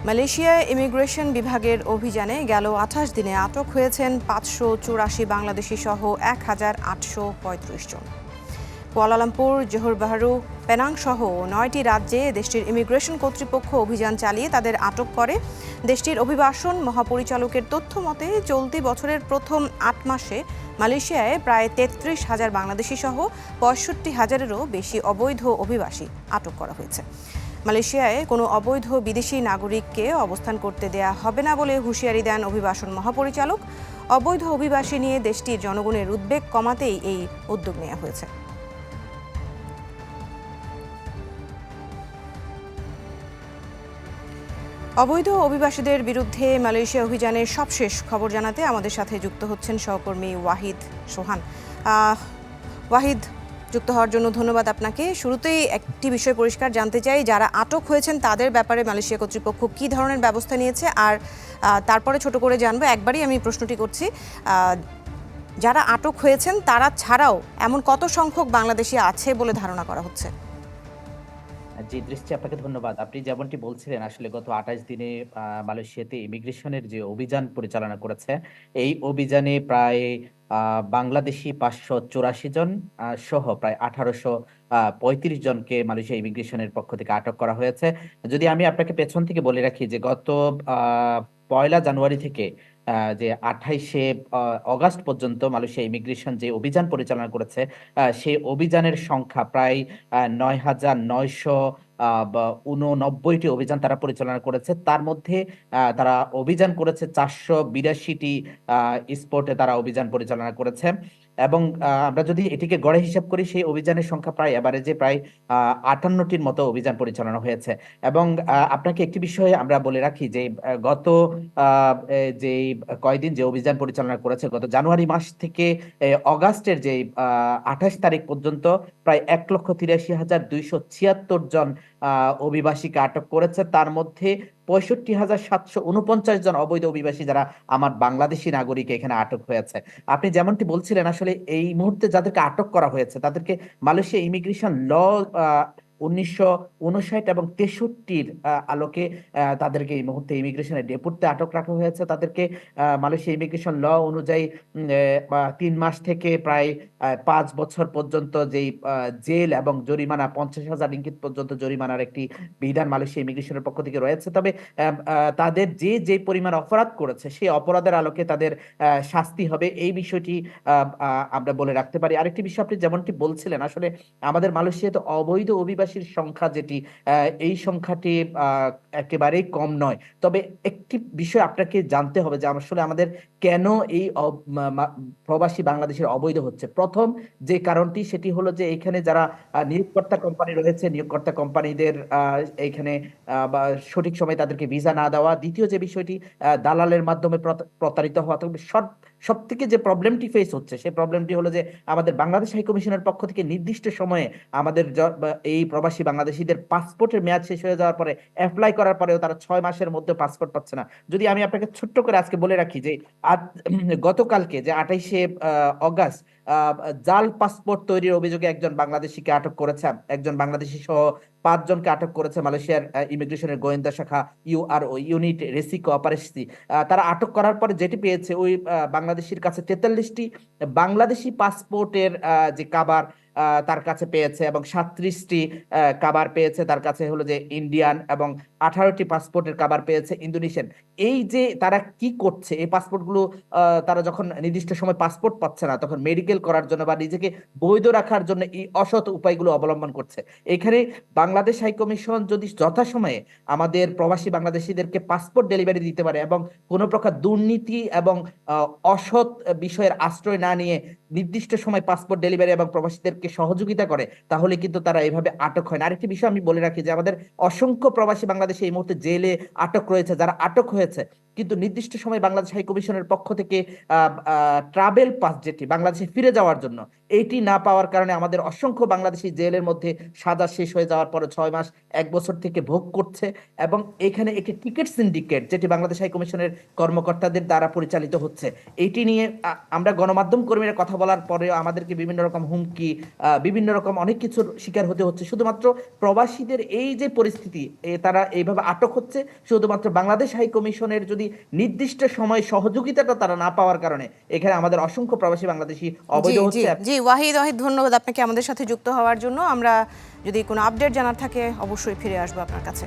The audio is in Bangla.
মালয়েশিয়ায় ইমিগ্রেশন বিভাগের অভিযানে গেল ২৮ দিনে আটক হয়েছেন ৫৮৪ বাংলাদেশি সহ ১,৮৩৫ জন। কুয়ালালামপুর, জোহর বাহরু, পেনাং সহ ৯টি রাজ্যে দেশটির ইমিগ্রেশন কর্তৃপক্ষ অভিযান চালিয়ে তাদের আটক করে। দেশটির অভিবাসন মহাপরিচালকের তথ্য মতে চলতি বছরের প্রথম ৮ মাসে মালয়েশিয়ায় প্রায় ৩৩,০০০ বাংলাদেশি সহ ৬৫,০০০-এরও বেশি অবৈধ অভিবাসী আটক করা হয়েছে। মালয়েশিয়ায় কোনো অবৈধ বিদেশি নাগরিককে অবস্থান করতে দেয়া হবে না বলে হুঁশিয়ারি দেন অভিবাসন মহাপরিচালক। অবৈধ অভিবাসী নিয়ে দেশটির জনগণের উদ্বেগ কমাতেই এই উদ্যোগ নেওয়া হয়েছে। অবৈধ অভিবাসীদের বিরুদ্ধে মালয়েশিয়া অভিযানের সবশেষ খবর জানাতে আমাদের সাথে যুক্ত হচ্ছেন সহকর্মী ওয়াহিদ সোহান। ওয়াহিদ, যুক্ত হওয়ার জন্য ধন্যবাদ আপনাকে। শুরুতেই একটি বিষয় পরিষ্কার জানতে চাই, যারা আটক হয়েছেন তাদের ব্যাপারে মালয়েশিয়া কর্তৃপক্ষ কী ধরনের ব্যবস্থা নিয়েছে, আর তারপরে ছোট করে জানবো। একবারই আমি প্রশ্নটি করছি, যারা আটক হয়েছেন তারা ছাড়াও এমন কত সংখ্যক বাংলাদেশি আছে বলে ধারণা করা হচ্ছে? জি, দৃষ্টি আপনাকে ধন্যবাদ। আপনি যেমনটি বলছিলেন, আসলে গত ২৮ দিনে মালয়েশিয়াতে ইমিগ্রেশনের যে অভিযান পরিচালনা করেছে, এই অভিযানে প্রায় বাংলাদেশি ৫৮৪ জন সহ প্রায় ১,৮৩৫ জনকে মালয়েশিয়া ইমিগ্রেশনের পক্ষ থেকে আটক করা হয়েছে। যদি আমি আপনাকে পেছন থেকে বলে রাখি যে গত আ ১লা জানুয়ারি থেকে যে ২৮শে অগাস্ট পর্যন্ত মালয়েশিয়া ইমিগ্রেশন যে অভিযান পরিচালনা করেছে, সেই অভিযানের সংখ্যা প্রায় ৯,৯০০ বা ৮৯টি অভিযান তারা পরিচালনা করেছে। তার মধ্যে তারা অভিযান করেছে ৪৮২টি স্পটে তারা অভিযান পরিচালনা করেছে। এবং আমরা যদি এটিকে গড়ে হিসাব করি, সেই অভিযানের সংখ্যা প্রায় এভারেজে প্রায় ৫৮টির মতো অভিযান পরিচালনা হয়েছে। এবং আপনাকে একটি বিষয় আমরা বলে রাখি যে গত যেই কয়দিন যে অভিযান পরিচালনা করেছে, গত জানুয়ারি মাস থেকে অগাস্টের যে ২৮ তারিখ পর্যন্ত প্রায় ১,৮৩,২৭৬ জন অভিবাসীকে আটক করেছে। তার মধ্যে ৬৫,৭৪৯ জন অবৈধ অভিবাসী যারা আমার বাংলাদেশি নাগরিক এখানে আটক হয়েছে। আপনি যেমনটি বলছিলেন, আসলে এই মুহূর্তে যাদেরকে আটক করা হয়েছে তাদেরকে মালয়েশিয়া ইমিগ্রেশন ল ১৯৫৯ এবং ৬৩-র আলোকে তাদেরকে এই মুহূর্তে ইমিগ্রেশনের ডেপুটিতে আটক রাখা হয়েছে। তাদেরকে মালয়েশিয়া ইমিগ্রেশন ল অনুযায়ী ৩ মাস থেকে প্রায় ৫ বছর পর্যন্ত যেই জেল এবং জরিমানা ৫০,০০০ রিঙ্গিত পর্যন্ত জরিমানার একটি বিধান মালয়েশিয়া ইমিগ্রেশনের পক্ষ থেকে রয়েছে। তবে তাদের যে পরিমাণ অপরাধ করেছে, সেই অপরাধের আলোকে তাদের শাস্তি হবে, এই বিষয়টি আমরা বলে রাখতে পারি। আরেকটি বিষয়, আপনি যেমনটি বলছিলেন, আসলে আমাদের মালয়েশিয়াতে অবৈধ অভিবাসীর সংখ্যা যেটি, এই সংখ্যাটি একেবারেই কম নয়। তবে একটি বিষয় আপনাকে জানতে হবে যে আসলে আমাদের কেন এই প্রবাসী বাংলাদেশের অবৈধ হচ্ছে। প্রথম যে কারণটি, সেটি হলো যে এখানে যারা নিয়োগকর্তা কোম্পানি রয়েছে, নিয়োগকর্তা কোম্পানিদের এখানে বা সঠিক সময় তাদেরকে ভিসা না দেওয়া। দ্বিতীয় যে বিষয়টি, দালালের মাধ্যমে প্রতারিত হওয়া। তবে সব থেকে যে প্রবলেমটি ফেস হচ্ছে, সেই প্রবলেমটি হলো যে আমাদের বাংলাদেশ হাই কমিশনের পক্ষ থেকে নির্দিষ্ট সময়ে আমাদের এই প্রবাসী বাংলাদেশিদের পাসপোর্টের মেয়াদ শেষ হয়ে যাওয়ার পরে অ্যাপ্লাই করার পরেও তারা ৬ মাসের মধ্যে পাসপোর্ট পাচ্ছে না। যদি আমি আপনাকে ছোট্ট করে আজকে বলে রাখি যে গতকালকে যে ২৮শে অগাস্ট জাল পাসপোর্ট তৈরির অভিযোগে একজন বাংলাদেশিকে আটক করেছে, একজন বাংলাদেশি সহ ৫ জনকে আটক করেছে মালয়েশিয়ার ইমিগ্রেশনের গোয়েন্দা শাখা ইউআরও, ইউনিট রেসিকো অপারেশি। তারা আটক করার পরে যেটি পেয়েছে, ওই বাংলাদেশির কাছে ৪৩টি বাংলাদেশি পাসপোর্টের যে কাবার তার কাছে পেয়েছে, এবং ৩৭টি কাবার পেয়েছে তার কাছে হলো যে ইন্ডিয়ান, এবং ১৮টি পাসপোর্টের কাবার পেয়েছে ইন্দোনেশিয়ান। এই যে তারা কি করছে, এই পাসপোর্টগুলো তারা যখন নির্দিষ্ট সময় পাসপোর্ট পাচ্ছে না, তখন মেডিকেল করার জন্য বা নিজেকে বৈধ রাখার জন্য এই অসৎ উপায়গুলো অবলম্বন করছে। এখানে বাংলাদেশ হাই কমিশন যদি যথাসময়ে আমাদের প্রবাসী বাংলাদেশিদেরকে পাসপোর্ট ডেলিভারি দিতে পারে এবং কোনো প্রকার দুর্নীতি এবং অসৎ বিষয়ের আশ্রয় না নিয়ে নির্দিষ্ট সময় পাসপোর্ট ডেলিভারি এবং প্রবাসীদেরকে সহযোগিতা করে, তাহলে কিন্তু তারা এভাবে আটক হয় না। আরেকটি বিষয় আমি বলে রাখি যে আমাদের অসংখ্য প্রবাসী বাংলাদেশি এই মুহূর্তে জেলে আটক রয়েছে। যারা আটক হয়েছে, কিন্তু নির্দিষ্ট সময় বাংলাদেশ হাই কমিশনের পক্ষ থেকে ট্রাভেল পাস, যেটি বাংলাদেশে ফিরে যাওয়ার জন্য, এইটি না পাওয়ার কারণে আমাদের অসংখ্য বাংলাদেশি জেলের মধ্যে সাজা শেষ হয়ে যাওয়ার পরে 6 মাস 1 বছর থেকে ভোগ করছে। এবং এখানে একটি টিকিট সিন্ডিকেট যেটি বাংলাদেশ হাই কমিশনের কর্মকর্তাদের দ্বারা পরিচালিত হচ্ছে, এইটি নিয়ে আমরা গণমাধ্যম কর্মীরা কথা বলার পরেও আমাদেরকে বিভিন্ন রকম হুমকি, বিভিন্ন রকম অনেক কিছুর শিকার হতে হচ্ছে। শুধুমাত্র প্রবাসীদের এই যে পরিস্থিতি, তারা এইভাবে আটক হচ্ছে শুধুমাত্র বাংলাদেশ হাই কমিশনের যদি নির্দিষ্ট সময় সহযোগিতাটা তারা না পাওয়ার কারণে। এখানে আমাদের অসংখ্য প্রবাসী বাংলাদেশি জি অবৈধ জি হচ্ছে। জি ওয়াহিদ ধন্যবাদ আপনাকে আমাদের সাথে যুক্ত হওয়ার জন্য। আমরা যদি কোনো আপডেট জানার থাকে অবশ্যই ফিরে আসবো আপনার কাছে।